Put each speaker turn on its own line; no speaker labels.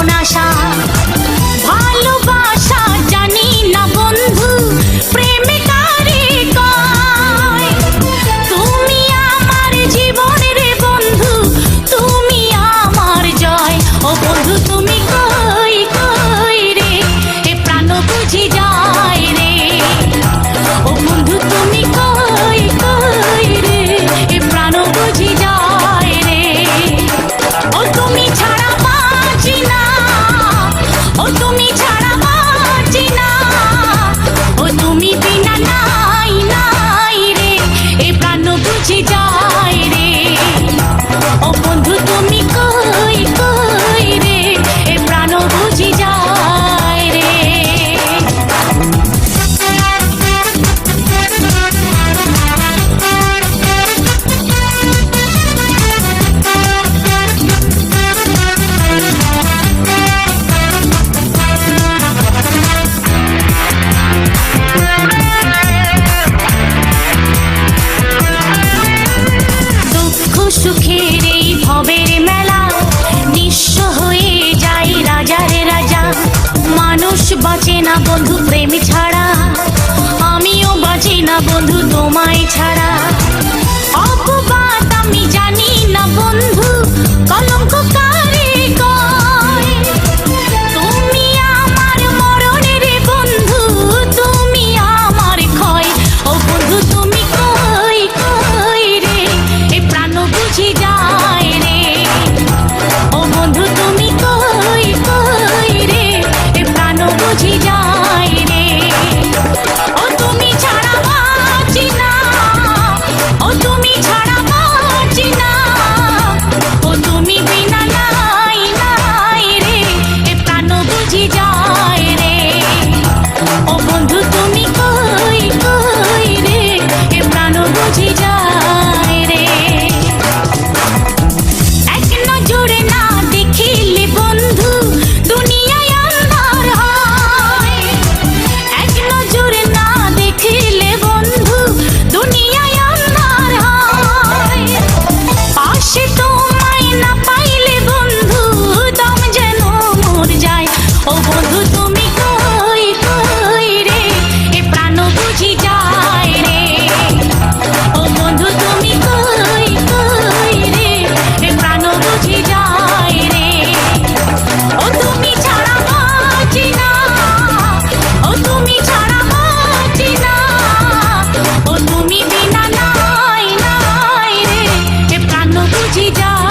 আপন আশা। ভালোবাসা জানি না বন্ধু প্রেমে কারে কয়, তুমি আমার জীবনের বন্ধু, তুমি আমার জয়। ও বন্ধু তুমি কই কই রে, এ প্রাণ বুঝি যায় রে। ও বন্ধু তুমি কই কই রে, এ প্রাণ বুঝি যায় রে। ও তুমি ছাড়া বাঁচি না, ও তুমি ছাড়া বাঁচি না, ও তুমি বিনা নাই নাই রে, এ প্রাণ বুঝি যায় রে। ও বন্ধু তুমি কই কই রে, এ প্রাণ বুঝি যায় রে। দুঃখ সুখের এই ভবের মেলা, নিঃস্ব হয়ে যায় রাজার রাজা। মানুষ বাঁচে না বন্ধু প্রেম ছাড়া, আমিও বাঁচি না বন্ধু তোমায় ছাড়া। অপবাদ আমি জানি না বন্ধু, কলঙ্ক কারে কয়, তুমি আমার মরণের বন্ধু, তুমি আমার ক্ষয়। ও বন্ধু তুমি কই কই রে, এ প্রাণ বুঝি যায় রে। ও বন্ধু তুমি কই কই রে, এ প্রাণ বুঝি যায় রে। ও তুমি ছাড়া বাঁচি না, ও তুমি ছাড়া বাঁচি না, ও তুমি বিনা নাই নাই রে, এ প্রাণ বুঝি যায় রে। ও বন্ধু তুমি কই কই রে, এ প্রাণ বুঝি যায় রে। এক নজরে না দেখিলে বন্ধু দুনিয়ায় আন্ধার হয়, এক নজরে না দেখিলে বন্ধু দুনিয়ায় আন্ধার হয়। পাশে তোমায় না পাইলে বন্ধু দম যেন মর যায়। ও বন্ধু তুমি কই কই রে, এ প্রাণ বুঝি যায় রে। ও বন্ধু তুমি কই কই রে, এ প্রাণ বুঝি যায় রে। ও তুমি ছাড়া বাঁচি না, ও তুমি ছাড়া বাঁচি না, ও তুমি বিনা নাই নাই রে, এ প্রাণ বুঝি যায়।